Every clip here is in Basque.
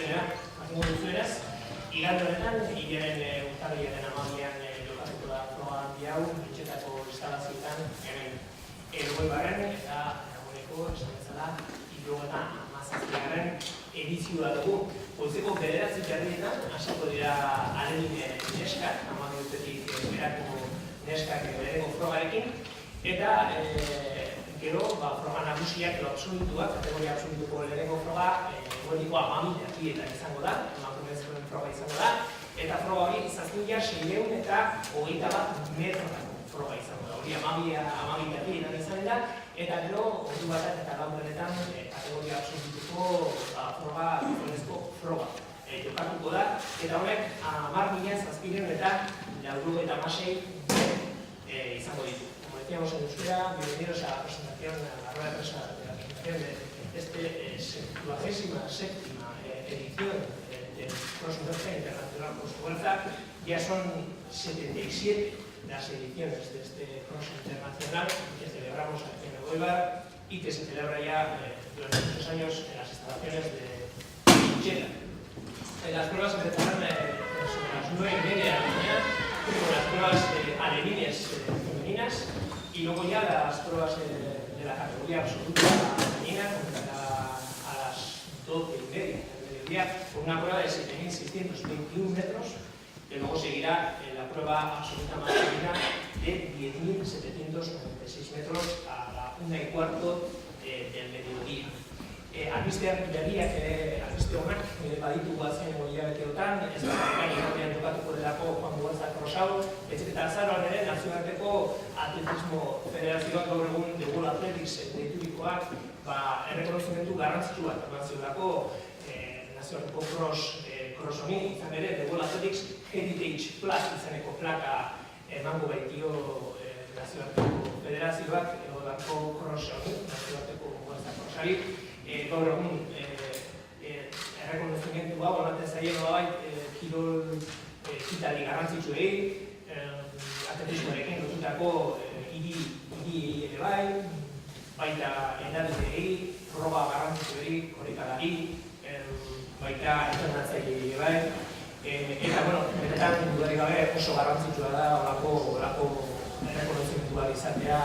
zuena, jakingo duzuenez, igande honetan, hilaren urtarrilaren 12an jokatuko da froga handi hau, Mentxetako instalazioetan, hemen Elgoibarren eta dagoeneko esan bezala 77. edizioa dugu. Goizeko 9 jarrietan hasiko dira alemin neskak, 12 urtetik berako neskak lehenengo frogarekin, eta gero froga nagusiak edo absolutuak, kategoria absolutuko lehenengo froga, goetiko 12 atietan izango da, emakumezkoen froga izango da, eta froga hori 7.600 eta 21 metrotako froga izango da. Hori 12 atietan izan da, eta gero, ordu batak eta laurenetan kategoria absolutuko froga, gizonezko froga jokatuko da, eta honek 10.700 eta 96 izango ditu. Como decíamos en euskera, bienvenidos a la presentación, a la rueda de prensa de la presentación de esta 77ª edición del Cross Internacional Cross Fuerza. Ya son 77 las ediciones de este Cross Internacional que celebramos aquí en Elgoibar y que se celebra ya durante muchos años en las instalaciones de Mentxeta. Las pruebas empezarán sobre las 9:30 de la mañana con las pruebas alevines femeninas y luego ya las pruebas de la categoría absoluta femenina comenzará a las 12:30 del mediodía con una prueba de 7.621 metros que luego seguirá la prueba absoluta masculina de 10.796 metros a la 1:15 del mediodía. Albisteak berriak albiste honak baditu guazen hilabeteotan, ez da gainerakoan jokatuko delako Juan Muguruza Krosau, eta azaroan ere nazioarteko atletismo federazioak gaur egun The World Athletics deiturikoak errekonozimentu garrantzitsua eman ziolako nazioarteko cross honi, izan ere The World Athletics Heritage Plus izaneko plaka emango baitio nazioarteko federazioak egoelako cross honi, nazioarteko Muguruza Krosari. Gaur egun errekonozimentu hau ematen zaien kirol ekitali garrantzitsuei, atletismoarekin lotutako hiriei ere bai, baita edabideei, proba garrantzitsuei, korrikalari, baita entrenatzaileei ere bai, eta benetan dudarik gabe oso garrantzitsua da horako errekonozimentua izatea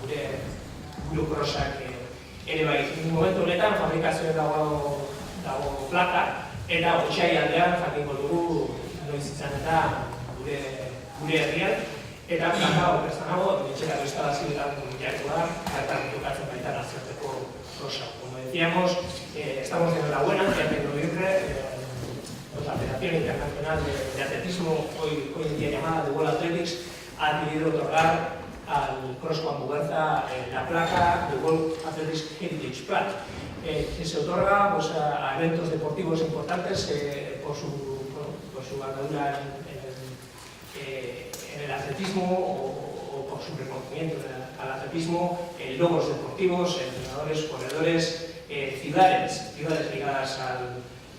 gure crossak ere bai. Momentu honetan fabrikazioen dago plaka, eta otsaialdean jakingo dugu noiz izan eta gure herrian, eta plaka horrezanago Mentxetako instalazioetan jarko da, eta jokatzen baita nazioarteko crossa. Como decíamos, estamos en enhorabuena, ya que en noviembre la Federación Internacional de Atletismo, hoy en día llamada The World Athletics, ha decidido otorgar al Cross Juan Muguruza la placa de World Athletics Heritage Plus, que se otorga a eventos deportivos importantes por su andadura en el atletismo o por su reconocimiento al atletismo, logros deportivos, entrenadores, corredores, ciudades ligadas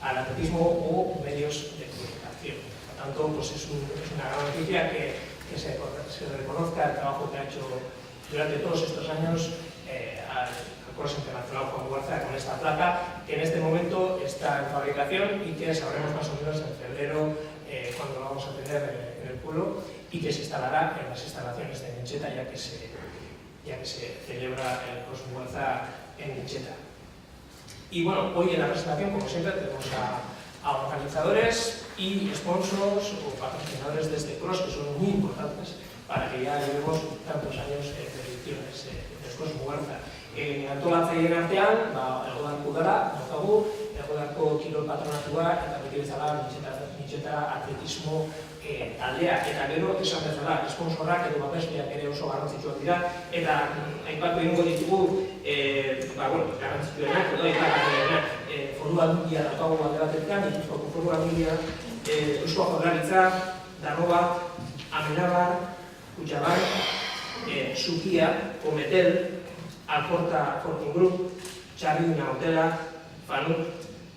al atletismo o medios de comunicación. Por tanto, es una gran noticia que se reconozca el trabajo que ha hecho durante todos estos años al Cross Internacional Juan Muguruza con esta placa, que en este momento está en fabricación y que sabremos más o menos en febrero cuando lo vamos a tener en el pueblo y que se instalará en las instalaciones de Mentxeta ya que se celebra el Cross Muguruza en Mentxeta. Y bueno, hoy en la presentación, como siempre, tenemos a organizadores y sponsors o patrocinadores de este cross que son muy importantes para que ya llevemos tantos años de ediciones del Cross Muguruza. Antolatzaileen artean, Elgoibarko udala, Elgoibarko kirol patronatua eta beti bezala Mentxeta atletismo taldea, eta gero esan bezala, sponsorrak edo babesleak ere oso garrantzitsuak dira, eta aipatu egingo ditugu garrantzitsuenak edo aipagarrienak. Foru Aldundia daukagu alde batetan, Gipuzkoako Foru Aldundia, Eusko Jaurlaritza, Danobat, Amenabar, Kutxabank, Sukia, Cometel, Alporta Fortin Group, Txarriduna Hotela, Fanuk,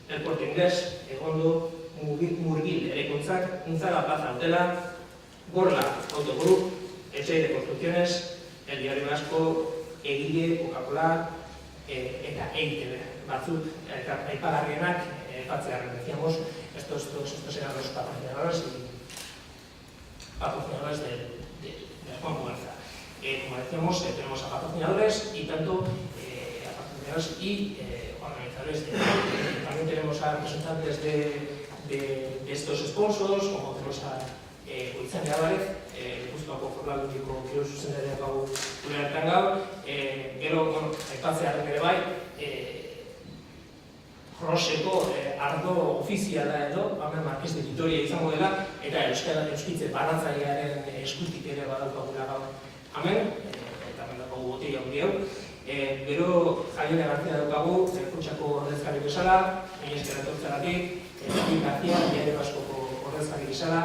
El Corte Inglés, Egondo, Murgil Eraikuntzak, Unzaga Plaza Hotela, Gorla Autogroup, Etxei de Construcciones, El Diario Vasco, Egile, Coca-Cola eta EITB. Batzuk aipagarrienak aipatzea, decíamos, estos eran los patrocinadores de Juan Muguerza. Como decíamos, tenemos a patrocinadores y tanto a patrocinadores y organizadores. También tenemos a representantes de estos sponsors, como tenemos a Goitzane Álvarez, Gipuzkoako Foru Aldundiko kirol zuzendariak hau gure artean gaur. Gero, aipatzearen ere bai, Crosseko ardo ofiziala edo, hemen Marqués de Vitoria izango dela, eta Euskitze banatzailearen eskutik ere badaukagula gaur hemen, eta hemen daukagu botila handi hau. Gero, Javier García daukagu, Kutxako ordezkari bezala, mila esker etortzeagatik, Javier García, Diario Baskoko ordezkari bezala,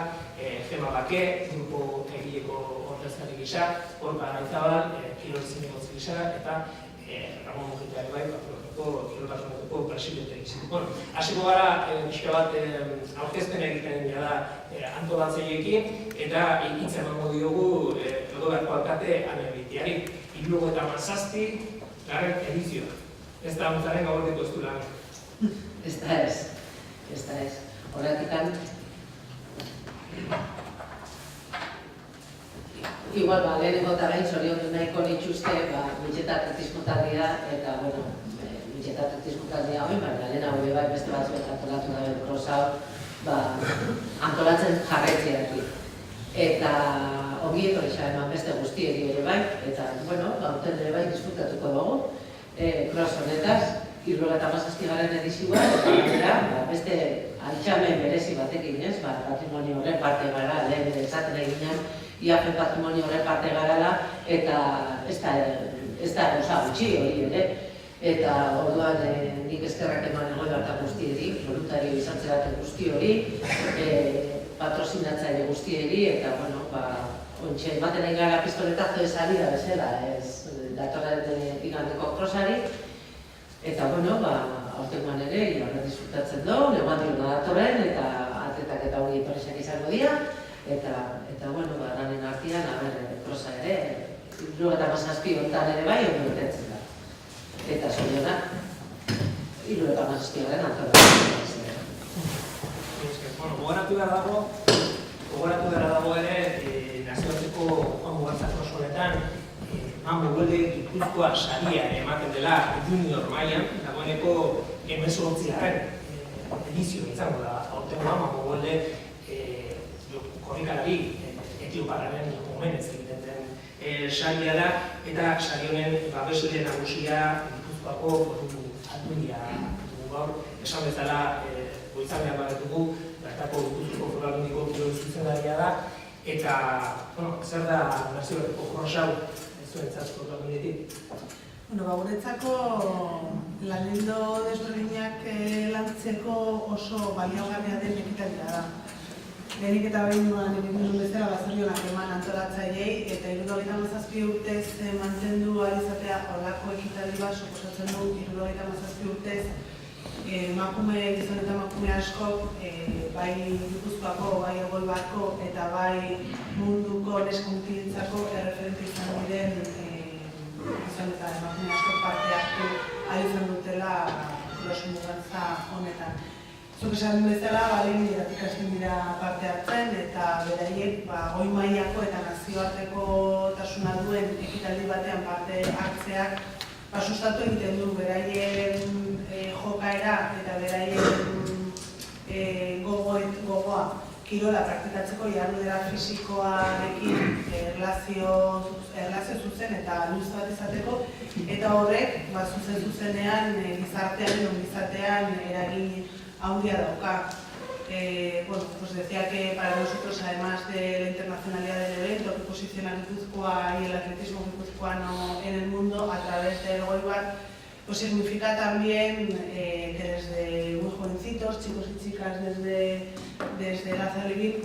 Gema Bake, Grupo Egileko ordezkari gisa, Gorka Araizabal, Kirol Zinegotzi gisa, eta Ramon Mujita ere bai, Kirol Baskoko presidente gisa. Hasiko gara, pixka bat aurkezpen egiten gara antolatzaileekin, eta hitza emango diogu Elgoibarko alkate Ane Beitiari. 77. edizioa. Ez da ontzaren gaurteko ez du lan. Ez da ez. Horretikan, igual, lehenengo eta behin zoriondu nahiko nituzke, mitxeta atletismo taldea, eta, bueno, mitxeta atletismo taldea hori, baina lehen hau bai beste batzuek antolatu da cross hau, antolatzen jarraitzeak. Eta ongi etorri eman beste guztieri ere bai, eta, bueno, gaurten ere bai disfrutatuko dugu cross honetaz, 77. edizioa, eta beste altxamen berezi batekin, ez? Patrimonio horren parte gara, lehen esaten eginean, IAF patrimonio horren parte garala, eta ez da gauza gutxi hori ere. Eta orduan nik eskerrak eman Elgoibarko guztieri, voluntario izan zeraten guzti hori, patrozinatzaile guztieri, eta, bueno, ontxe, ematen egin gara pistoletazo ez ari da bezala, ez datorren igandeko crossari, eta, bueno, aurtengoan ere, horret disfrutatzen du, neguan diona datorren, eta atletak eta hori etorriak izango dira, eta, bueno, ganen artian, crossa ere, 77 hontan ere bai, ondo betetzen da. Eta zorionak, 77. antolatzen. Gogoratu behar dago ere, nazioarteko Juan Muguerza cross honetan, Gipuzkoa saria ematen dela junior mailan, dagoeneko 18. edizio izango da. Aurtengoan Mugolde korrikalari etioparraren omenez egiten den saria da, eta sari honen babesle nagusia Gipuzkoako Foru Aldundia dugu gaur. Esan bezala Goitzane Álvarez dugu, bertako Gipuzkoako Foru Aldundiko kirol zuzendaria da, eta zer da nazioarteko cross hau zuentzako gabinetik? Guretzako lanildo desberdinak lantzeko oso baliagarria den ekitaldia da. Lehenik eta behin egin bezala bazarionak eman antolatzaileei, eta 77 urtez mantendu ahal izatea horrelako ekitaldi bat suposatzen du 77 urtez gizon eta emakume askok, bai Gipuzkoako, bai Elgoibarko eta bai munduko neska-mutilentzako erreferente izan diren gizon eta emakume askok parte hartu ahal izan dutela Cross Muguerza honetan. Zuk esan bezala, lehen diratik hasten dira parte hartzen, eta beraiek goi mailako eta nazioarteko tasuna duen ekitaldi batean parte hartzeak sustatu egiten du beraien jokaera eta beraien gogoa kirola praktikatzeko jarduera fisikoarekin erlazio zuzen eta luz bat izateko, eta horrek zuzenean gizartean, ongizatean eragin handia dauka. Pues decía que para nosotros, además de la internacionalidad del evento que posiciona Guipúzcoa y el atletismo guipuzcoano en el mundo a través del Elgoibar, pues significa también que desde muy jovencitos, chicos y chicas desde la Zalibín,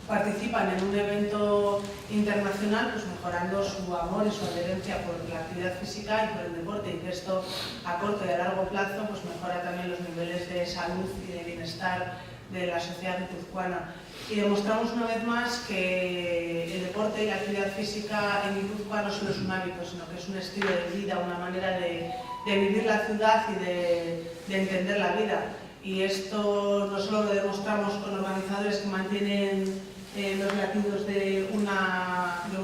participan en un evento internacional, pues mejorando su amor y su adherencia por la actividad física y por el deporte, y que esto a corto y a largo plazo pues mejora también los niveles de salud y de bienestar de la sociedad guipuzcoana. Y demostramos una vez más que el deporte y la actividad física en Guipúzcoa no solo es un hábito, sino que es un estilo de vida, una manera de vivir la ciudad y de entender la vida. Y esto no solo lo demostramos con organizadores que mantienen los latidos de un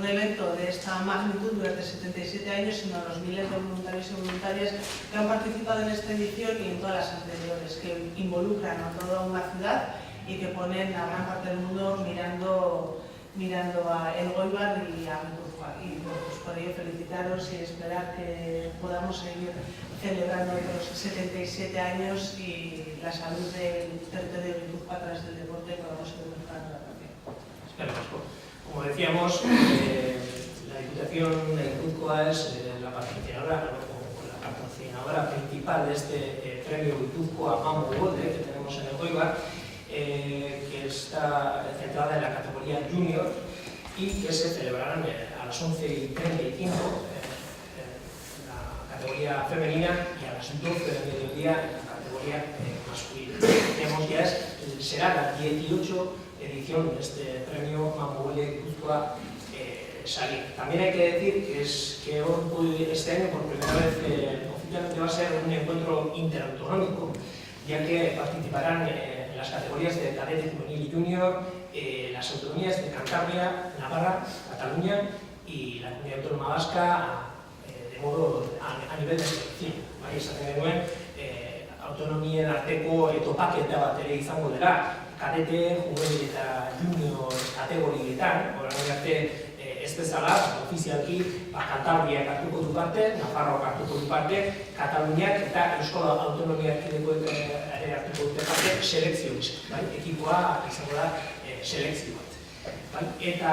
evento de esta magnitud durante 77 años, sino los miles de voluntarios y voluntarias que han participado en esta edición y en todas las anteriores, que involucran a toda una ciudad y que ponen a gran parte del mundo mirando a Elgoibar y a Guipúzcoa. Y pues por ello felicitaros y esperar que podamos seguir celebrando los 77 años y la salud del territorio de Guipúzcoa a través del deporte podamos seguir mejorando también. Como decíamos, la Diputación de Guipúzcoa es la patrocinadora principal de este premio Guipúzcoa Mambo Golde que tenemos en Elgoibar, que está centrada en la categoría Junior y que se celebrarán a las 11:35 en la categoría femenina y a las 12 del mediodía en la categoría masculina. Decíamos ya será la 18 edición de este premio Mambo Golde Guipúzcoa Salir. También hay que decir que este año por primera vez oficialmente va a ser un encuentro interautonómico, ya que participarán en las categorías de cadete, juvenil y junior las autonomías de Cantabria, Navarra, Cataluña y la Comunidad Autónoma Vasca de modo a nivel de selección. Esaten genuen, autonomien arteko topaketa bat ere izango dela, kadete, juvenil eta junior kategorietan, orain arte ez bezala, ofizialki, Kantabriak hartuko du parte, Nafarroak hartuko du parte, Kataluniak eta Euskal Autonomia Erkidegoek ere hartuko dute parte, selekzio gisa, ekipoa izango da selekzio bat. Eta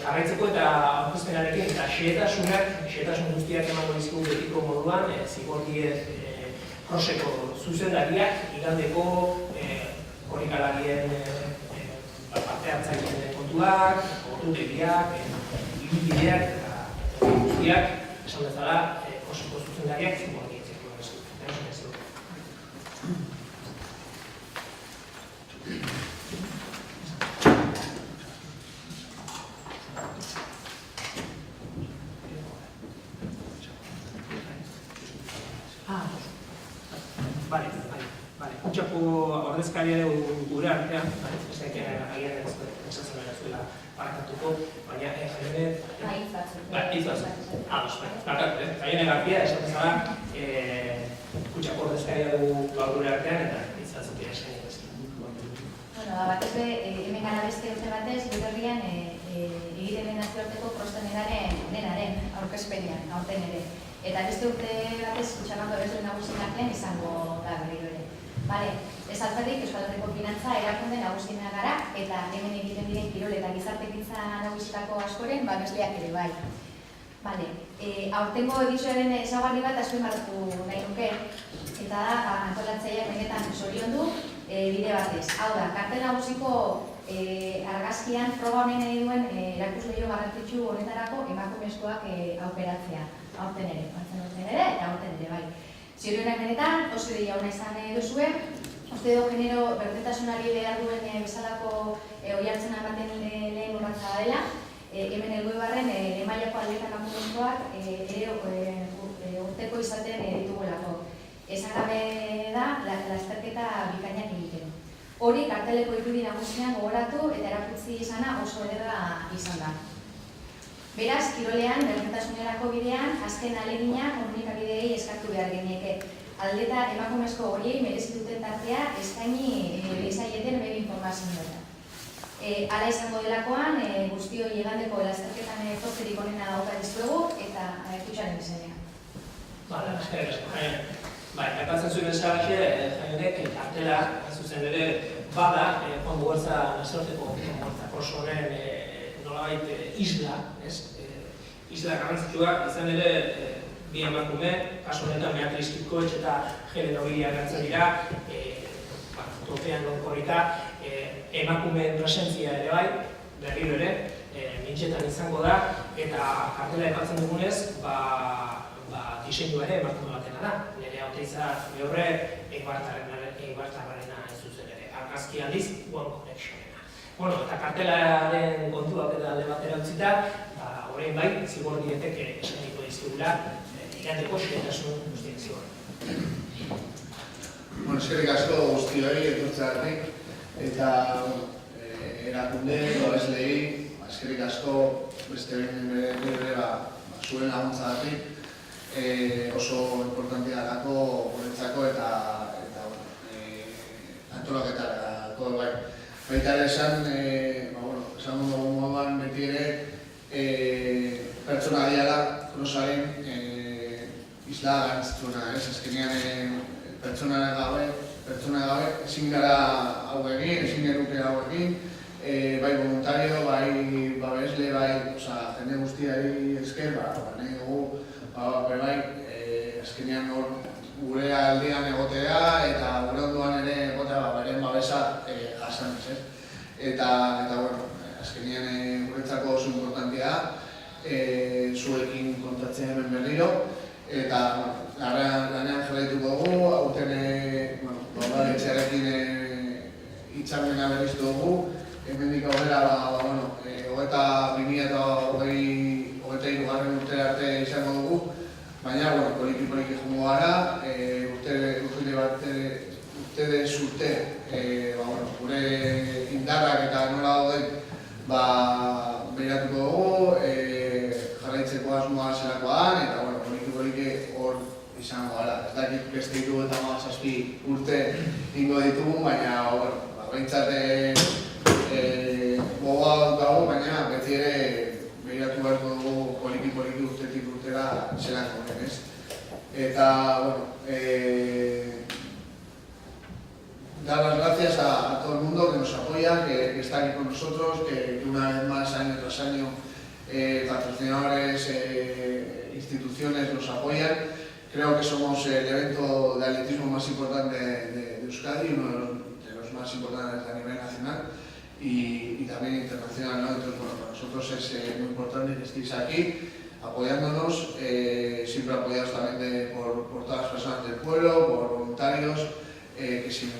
jarraitzeko eta aurkezpenarekin eta xehetasun guztiak emango dizkigu betiko moduan, Zigordiez Kroseko zuzendariak, igandeko korrikalarien parte hartzaileen kontuak, ordutegiak, ibilbideak eta guztiak, esan bezala, Kroseko zuzendariak Zigordietzeko esan. Kutxako ordezkaria dugu gure artean, ez daik agian esatzen gara zuela parakatuko, baina Jaione... Hitz batzuk. Jaione Garpia, esaten zara, kutxako ordezkaria dugu gure artean, eta hitz batzuk esan Bueno, batez be, hemen gara beste urte batez, gure herrian egiten den nazioarteko denaren aurkezpenean, aurten ere. Eta beste urte batez, kutxamako ebesle nagusien artean izango da berriro ere. Ez alferrik, Euskal Herriko Finantza erakunde nagusiena gara, eta hemen egiten diren kirol eta gizartekintza nagusitako askoren, babesleak ere bai. Aurtengo edizioaren ezaugarri bat azpimarratu nahi nuke, eta da, antolatzaileak benetan zoriondu bide batez. Hau da, kartel nagusiko argazkian proba honen nahi duen erakusleio garrantzitsu honetarako emakumezkoak aukeratzea. Aurten ere, eta aurten ere bai. Zirioenak benetan, oso dira hona izan duzue, uste du genero berdintasunari behar duen bezalako oihartzena ematen lehen urratza dela, hemen Elgoibarren mailako atletak emakumezkoak ere urteko izaten ditugulako. Esan gabe da, lasterketa bikainak egiten. Hori karteleko irudi nagusian gogoratu eta erakutsi izana oso ederra izan da. Beraz, kirolean, berdintasunerako bidean, azken alegina komunikabideei eskatu behar genieke. Aldeta emakumezko horiei merezi duten tartea eskaini izaieten bere informazioa. Hala izango delakoan, guztioi egandeko lasterketan zorterik onena dauka dizuegu eta kutxaren izenean. Aipatzen zuen bezalaxe, Jaionek, kartela, zuzen ere, bada, Juan Bugartza nazioarteko oso honen nolabait isla, isla garrantzitsua, izan ere bi emakume, kasu honetan Beatriz Kipkoetx eta Helen Ogilia gertzen dira, trofean lorkorrita, emakumeen presentzia ere bai, berriro ere, mintxetan izango da, eta kartela aipatzen dugunez, diseinua ere emakume batena da. Nerea Oteiza Behorre, Eibartarrarena ez zuzen ere. Argazki aldiz, One Connectionena. Eta kartelaren kontuak eta alde batera utzita, orain bai, Zigordietek esaniko dizkigula, igandeko xehetasun guztiak zigor. Bueno, eskerrik asko guztioi etortzeagatik eta erakunde, babeslei, eskerrik asko beste bere zuen laguntzagatik oso importantea delako guretzako eta antolaketarako bai. Baita ere esan dugun moduan beti ere pertsona diala krosaren isla garrantzitsuna, azkenean pertsona gabe ezin gara hau egin, ezin geruke hau egin, bai voluntario, bai babesle, bai jende guztiari esker, nahi dugu, bai azkenean gure aldean egotea eta gure ondoan ere egotea beren babesa jasanez. Eta azkenean guretzako oso importantea zuekin kontatzea hemen berriro. Eta lanean jarraituko dugu, hauten etxearekin hitzarmena berriztu dugu. Hemendik aurrera, 2023 urte arte izango dugu. Baina, poliki joango gara, urte zurte, gure indarrak eta nola dauden behiratuko dugu, jarraitzeko asmoa zelakoan, eta poliki hor izango gara. Ez dakit beste 37 urte ingo ditugu, baina behintzat gogoa daukagu, baina beti ere behiratu beharko dugu poliki urtetik urtera zelako den, ez? Eta, dar las gracias a todo el mundo que nos apoya, que está aquí con nosotros, que una vez más, año tras año, patrocinadores, instituciones nos apoyan. Creo que somos el evento de atletismo más importante de Euskadi, uno de los más importantes a nivel nacional y también internacional, ¿no? Entonces, para nosotros es muy importante que estéis aquí apoyándonos, siempre apoyados también por todas las personas del pueblo, por voluntarios, que sin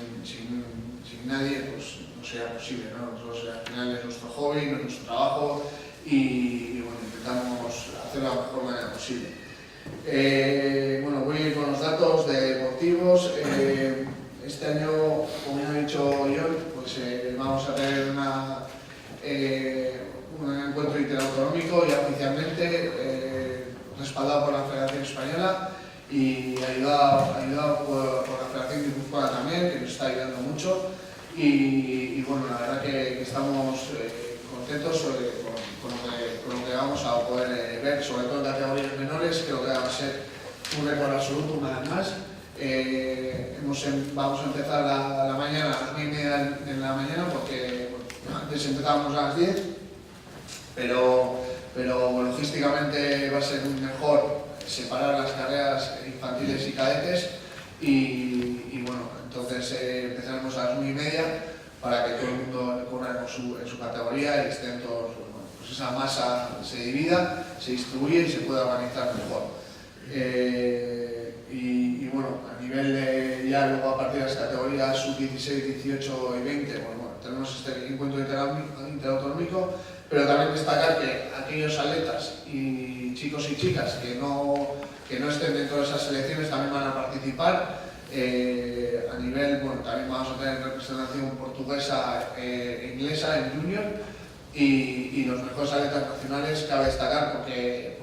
nadie pues, no sea posible, ¿no? Nosotros al final es nuestro hobby, no es nuestro trabajo y intentamos hacerlo de la mejor manera posible. Voy a ir con los datos deportivos. Este año, como ya ha dicho John, pues vamos a tener un encuentro interautonómico ya oficialmente respaldado por la Federación Española y ayudado por la Federación Guipuzcoana también, que nos está ayudando mucho. Y la verdad que estamos contentos con lo que vamos a poder ver, sobre todo en categorías menores. Creo que va a ser un récord absoluto una vez más. Vamos a empezar la mañana a las 9:30 de la mañana porque antes empezábamos a las 10, pero logísticamente va a ser mejor separar las carreras infantiles y cadetes y entonces empezaremos a las 9:30 para que todo el mundo corra en su categoría y estén todos, pues esa masa se divida, se distribuye y se pueda organizar mejor. A nivel ya luego a partir de las categorías sub-16, 18 y 20, tenemos este encuentro interautonómico, pero también destacar que aquellos atletas y chicos y chicas que no estén dentro de esas selecciones también van a participar. A nivel, también vamos a tener representación portuguesa e inglesa en junior y los mejores atletas nacionales cabe destacar porque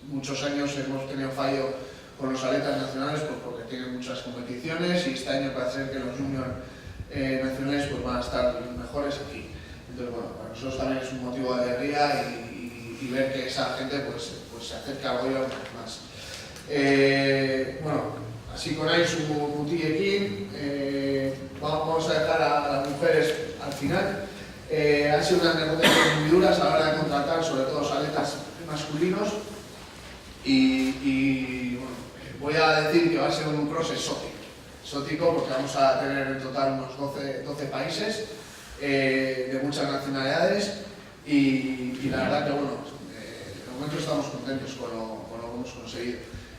muchos años hemos tenido fallo con los atletas nacionales porque tienen muchas competiciones y este año parece ser que los juniors nacionales pues van a estar los mejores aquí. Entonces, para nosotros también es un motivo de alegría y ver que esa gente pues se acerca al gobierno más. Así con ahí su mutillekin, vamos a dejar a las mujeres al final. Han sido unas negociaciones muy duras a la hora de contratar, sobre todo los atletas masculinos. Voy a decir que va a ser un cross exótico porque vamos a tener en total unos 12 países de muchas nacionalidades y la verdad que de momento estamos contentos con lo que hemos conseguido.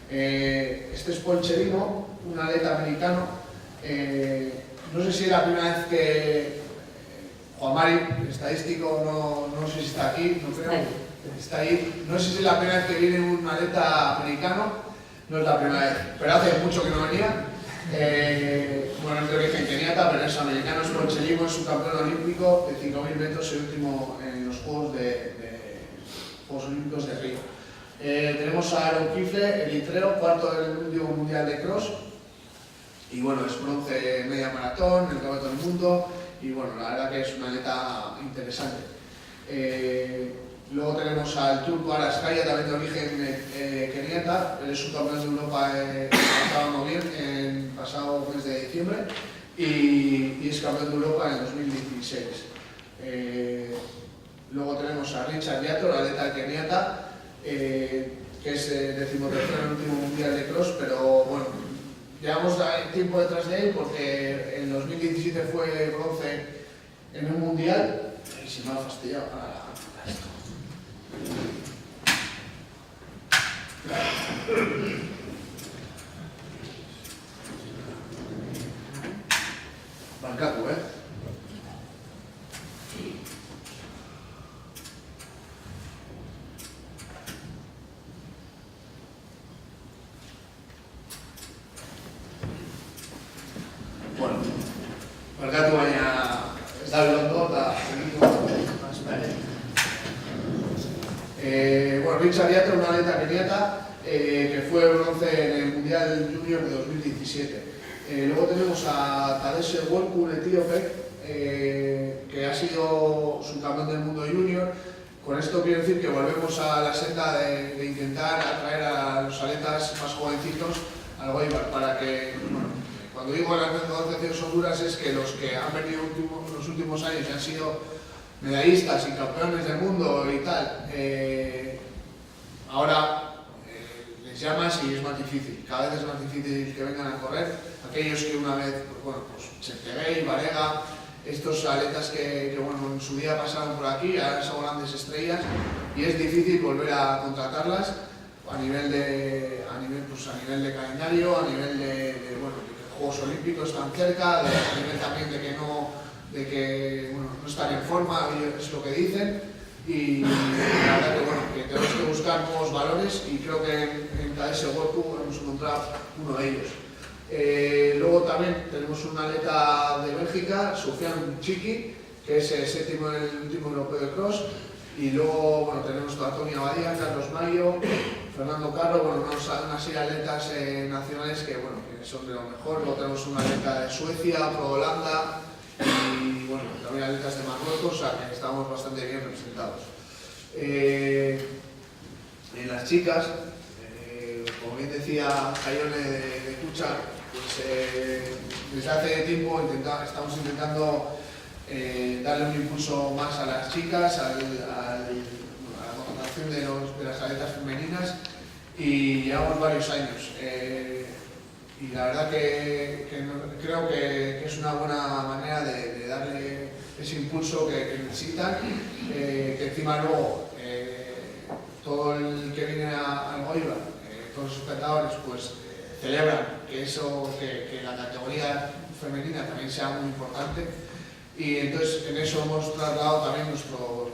Este es Paul Cherimo, un atleta americano. No sé si es la primera vez que Juan Mari, estadístico, no sé si está aquí, no creo. Está ahí. No sé si es la primera vez que viene un atleta americano, no es la primera vez, pero hace mucho que no venía. Bueno, es de origen keniata, pero es americano, es Porchelimo, es subcampeón olímpico de 5.000 metros y último en los Juegos Olímpicos de Río. Tenemos a Aaron Kifle, eritreo, cuarto del último mundial de cross. Y bueno, es bronce media maratón, el campeonato del mundo. Y bueno, la verdad que es una atleta interesante. Luego tenemos al turco Aras Kaya, también de origen keniata. Él es subcampeón de Europa el pasado mes de diciembre y es campeón de Europa en el 2016. Luego tenemos a Richard Yato, la atleta keniata, que es 13º en el último mundial de cross, pero bueno, llevamos tiempo detrás de él porque en 2017 fue bronce en un mundial y se me ha fastidiado para esto. Barkatu, Bueno, barkatu baina ez da bilondo eta bueno, Richard Yato, una atleta keniata que fue bronce en el Mundial Junior de 2017. Luego tenemos a Tadesse Worku, un etíope, que ha sido subcampeón del mundo junior. Con esto quiero decir que volvemos a la senda de intentar atraer a los atletas más jovencitos al Goibar, para que, bueno, cuando digo las negociaciones son duras es que los que han venido los últimos años y han sido medallistas y campeones del mundo y tal, ahora les llamas y es más difícil, cada vez es más difícil que vengan a correr. Aquellos que una vez, bueno, pues Cheptegei, Varega, estos atletas que bueno, en su día pasaron por aquí, ahora son grandes estrellas y es difícil volver a contratarlas a nivel de calendario, a nivel de bueno, de que los Juegos Olímpicos están cerca, a nivel también de que bueno, no están en forma, es lo que dicen, y la verdad que, bueno, que tenemos que buscar nuevos valores y creo que en Tadesse Worku hemos encontrado uno de ellos. Luego también tenemos una atleta de Bélgica, Soufiane Chiki, que es séptimo en el último europeo de cross, y luego bueno, tenemos a Tony Abadía, Carlos Mayo, Fernando Carro, bueno, una serie de atletas nacionales que, bueno, que son de lo mejor. Luego tenemos una atleta de Suecia, Pro Holanda y bueno, también atletas de Marruecos, o sea que estamos bastante bien representados. En las chicas, como bien decía Jaione de Cucha, pues desde hace tiempo estamos intentando darle un impulso más a las chicas, a la contratación de las atletas femeninas, y llevamos varios años. Y la verdad que creo que es una buena manera de darle ese impulso que necesitan, que encima luego todo el que viene al Goibar, todos los espectadores, pues celebran que la categoría femenina también sea muy importante, y entonces en eso hemos trasladado también nuestro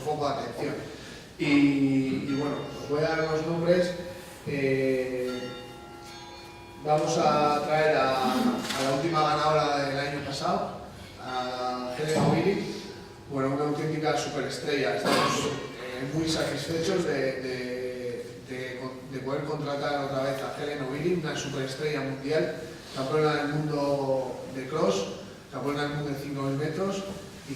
foco de atención. Y bueno, os voy a dar los nombres. Vamos a traer a la última ganadora del año pasado, a Helen O'Reilly, bueno, una auténtica superestrella. Estamos muy satisfechos de poder contratar otra vez a Helen O'Reilly, una superestrella mundial, campeona del mundo de cross, campeona del mundo de 5.000 metros y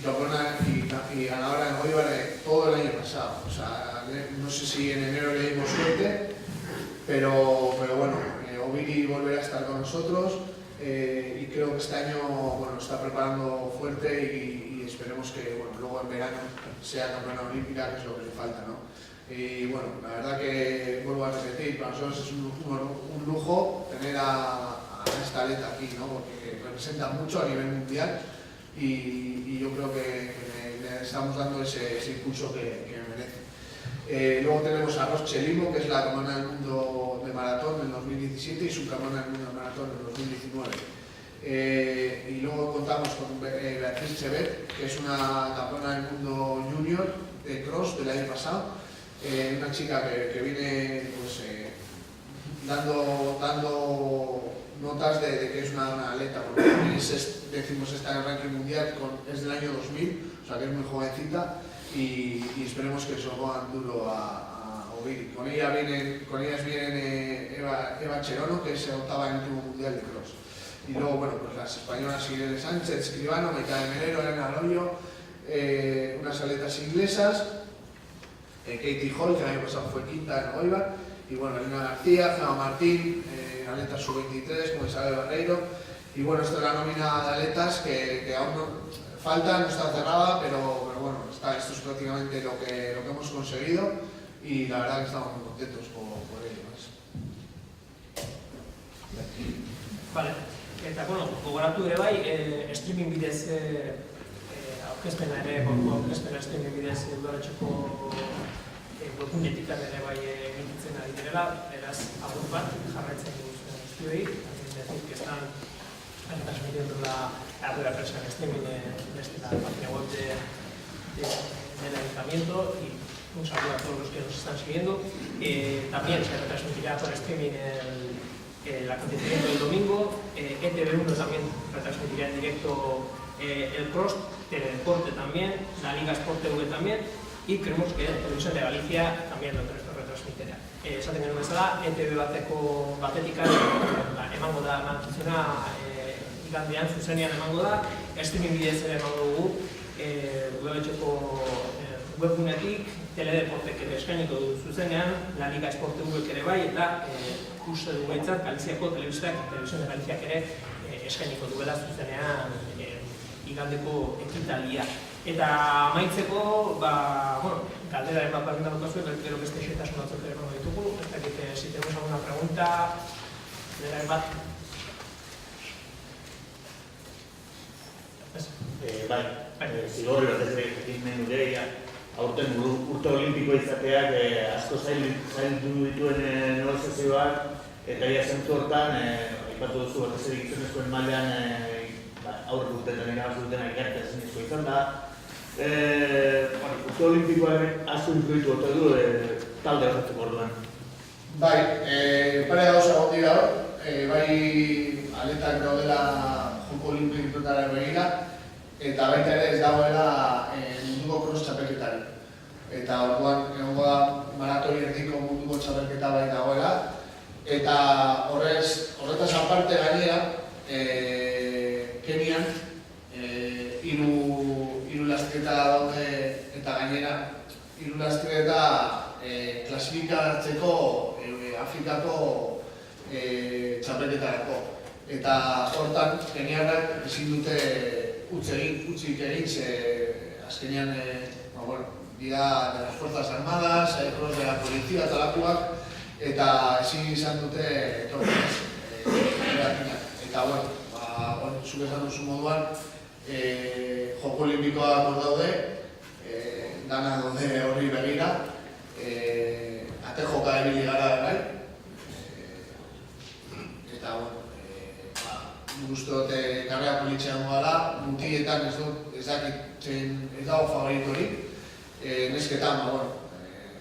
ganadora del Goibar todo el año pasado. O sea, no sé si en enero le dimos suerte, pero bueno, O'Reilly volverá a estar con nosotros y creo que este año bueno, está preparando fuerte y esperemos que bueno, luego en verano sea campeona olímpica, que es lo que le falta, ¿no? Y bueno, la verdad que vuelvo a repetir, para nosotros es un lujo tener a esta atleta aquí, ¿no? Porque representa mucho a nivel mundial y yo creo que le estamos dando ese impulso que merece. Luego tenemos a Roche Limo, que es la campeona del mundo de maratón en 2017 y subcampeona del mundo de maratón en 2019. Y luego contamos con Beatriz Chevet, que es una campeona del mundo junior de cross del año pasado. Una chica que viene pues, dando notas de que es una atleta, porque decimos está en el ranking mundial, es del año 2000, o sea que es muy jovencita y esperemos que eso pongan duro a Oviri. Con ellas vienen Eva Cherono, que es octava en el último mundial de cross. Y luego, bueno, pues las españolas Irene Sánchez, Escribano, Maitá de Melero, Elena Arroyo, unas atletas inglesas, Katie Hall, que el año pasado fue quinta en Oibar, y bueno, Elena García, Gemma Martín, atletas sub-23, como Isabel Barreiro, y bueno, esto es la nómina de atletas que aún no falta, no está cerrada, pero bueno, esto es prácticamente lo que hemos conseguido y la verdad que estamos muy contentos por ello. Vale, eta, bueno, gogoratu ere bai, streaming bidez aurkezpena streaming bidez udaletxeko webgunetik ere bai emititzen ari direla, beraz, agur bat jarraitzen duzuen guztioi, decir que están transmitiendo la rueda de prensa en streaming desde la página web del Ayuntamiento y un saludo a todos los que nos están siguiendo. También se retransmitirá por streaming el acontecimiento del domingo. ETV1 también retransmitirá en directo el cross, Teledeporte también, la Liga Sport TV también, y creemos que Televisión de Galicia también lo retransmitirá. Esaten genuen bezala, ETV batetik emango da emantzuna igandean zuzenean emango da, streaming bidez ere emango dugu udaletxeko webgunetik, Teledeportek ere eskainiko du zuzenean, la Liga Sport TV ere bai, eta uste du behintzat Galiziako telebistak, Televisión de Galiziak ere eskainiko duela zuzenean igandeko ekitaldia. Eta amaitzeko, galderaren bat berdin daukazue, gero beste xetasun batzuk ere emango ditugu, ez dakit, si tenemos alguna pregunta, galderaren bat. Zigorri bat ez egin nahi nuke, aurten urte olimpiko izateak asko zaildu dituen negozioak, eta ia zentzu hortan, ipatu duzu bat ez egizionezkoen mailan aurrek urteetan irabaz duten egiartea zinezko izan da. Urte olimpikoaren asko influitu ote du talde horretzeko orduan. Bai, pare gauza goti dago, bai atletak daudela joko olimpikoetara begira, eta baita ere ez dagoela munduko cross txapelketari. Eta orduan egongo da maratoi erdiko munduko txapelketa bai dagoela, eta horretaz aparte gainera, Kenian hiru lasterketa daude eta gainera hiru lasterketa klasifikatzeko Afrikako txapelketarako. Eta hortan Keniarrak ezin dute utzik egin, azkenean dira de las Fuerzas Armadas, cross de la Policía, talakoak, eta ezin izan dute etortzez. Eta zuk esan duzu moduan, joko olimpikoak hor daude, dana daude horri begira, ate joka ebili gara bai, eta uste dute karrera politxean gara, mutietan ez dago favoritorik, nesketan,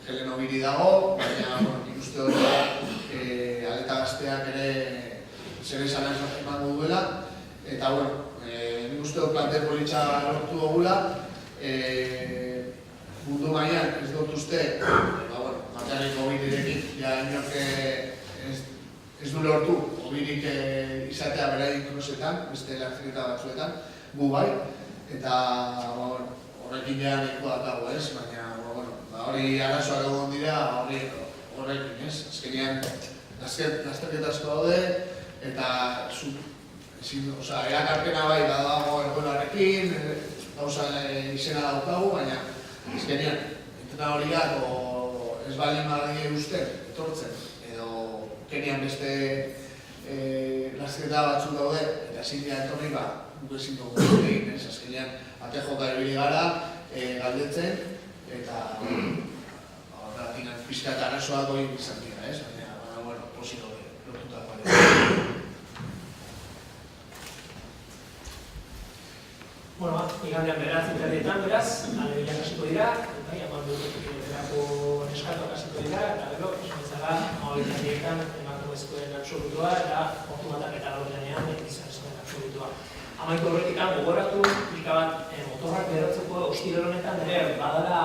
Helen Oviri dago, baina uste dute atleta gazteak ere zer esan emango duela, eta nik uste dut plantel politxa lortu dugula, mundu mailan ez dut uste, matearik Ovirirekin, ja inork ez du lortu Ovirik izatea beraien krosetan, beste lasterketa batzuetan, gu bai, eta horrekin ja nahikoa dago ez, baina hori arazoak egon dira horrekin ez, azkenean lasterketa asko daude, eta erakarpena bai dago egoerarekin, gauza izena daukagu, baina azkenean entrenadoriak ez baldin badie uste, etortzen, edo Kenian beste lasterketa batzuk daude, eta ezin dira etorri, guk ezin dugu egin, azkenean ate joka ebili gara, galdetzen, eta horretik pixka eta arazoak hori izan dira, baina, pozik hori, lortutako ere. Igandean bederatzi beraz, alebileak hasiko dira, eta jaman dut berako neskatuak hasiko dira, eta gero, esan bezala, 12 ematen emakumezkoen absolutua eta portumatak eta lordenean gizonezkoen absolutua. Amaitu horretik gogoratu, pika bat motorrak beratzeko ostiral honetan ere badala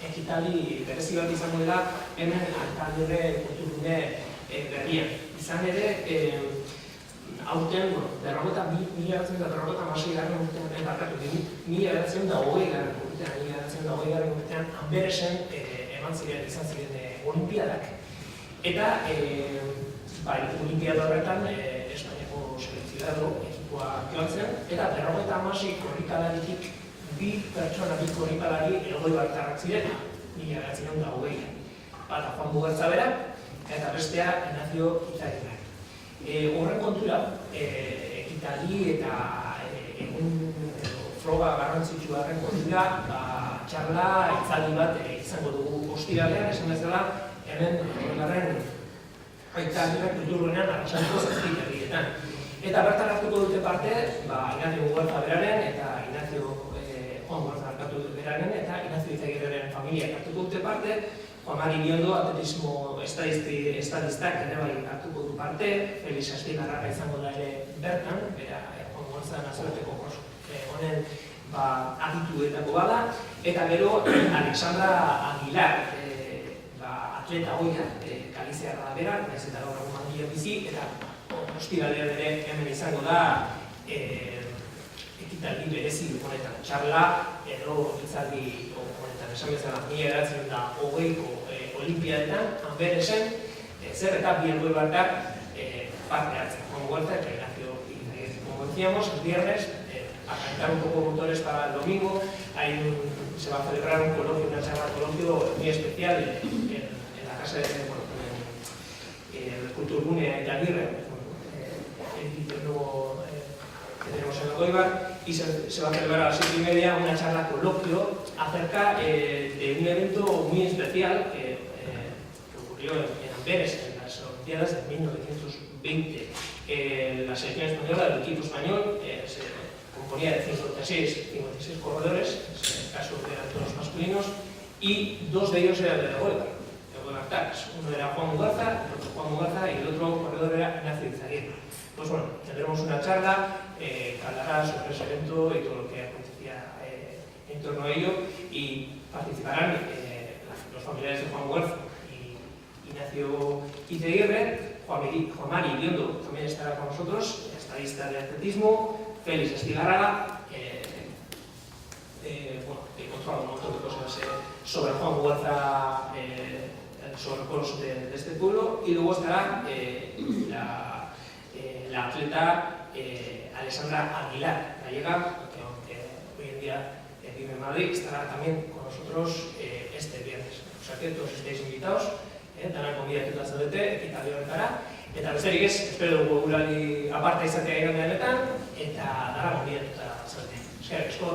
ekitali berezi bat izango dela hemen Alkaldere kulturgune berrian. Izan ere, aurten, mila bederatziehun urtean Anberesen izan ziren olimpiadak. Eta, olimpiada horretan, Espainiako selekzionado ekipoa joan zen, eta 56 korrikalaritik bi korrikalari Elgoibartarrak ziren, 1920. Bata Juan Mugertza bera, eta bestea Ignacio Izagirre. Horren kontura, ekitali eta egun froga garrantzitsuaren kontura, txarla, itzaldi bat izango dugu ostiralean, esan bezala, hemen horregarren kulturgunean arratsaleko 7:00. Eta bertan hartuko dute parte, Ignacio Mugertza beraren eta Juan Mugertza hartu beraren eta Ignacio Izagirreren familiak hartuko dute parte, Juan Mari Biondo, atletismo estadistak ere bai hartuko du parte, Felix Astigarraga izango da ere bertan, bera Juan Mugertza nazioarteko honen adituetako bada, eta gero Alexandra Aguilar, atleta hoia, Galiziarra bera, naiz eta gaur egun handia bizi, eta ostiralean ere hemen izango da ekitaldi berezi honetan, txarla edo hitzaldi honetan, esan bezala 1920ko olimpiadetan, Anberesen, zer eta bi elgoibartar parte hartzen, Juan Mugertza eta Ignacio Izagirre. Como decíamos, el viernes, a calentar un poco motores para el domingo, se va a celebrar un coloquio, una charla coloquio muy especial en la casa de Kulturgune Aguirre, el edificio nuevo que tenemos en Elgoibar, y se va a celebrar a las 7:30 una charla coloquio acerca de un evento muy especial que ocurrió en Amberes, en las Olimpiadas de 1920. La selección española del equipo español se componía de 56 corredores, en el caso eran todos masculinos, y dos de ellos eran de Elgoibar. Uno era Juan Mugertza, el otro Juan Mugertza y el otro corredor era Ignacio Izagirre. Pues bueno, tendremos una charla que hablará sobre ese evento y todo lo que acontecía en torno a ello, y participarán los familiares de Juan Mugertza y Ignacio Izagirre. Juan Mari Biondo también estará con nosotros, estadista de atletismo, Félix Astigarraga, que controla un montón de cosas sobre Juan Mugertza, sobre los pueblos de este pueblo, y luego estará la atleta Alexandra Aguilar, gallega, que aunque hoy en día vive en Madrid, estará también con nosotros este viernes. O sea que todos estáis invitados, dana comida ekitu zaudete, ekitaldi horretara, eta besterik ez, espero dugu guraldi aparta izatea igande honetan, eta dana comida ekitu zaudete. Eskerrik asko,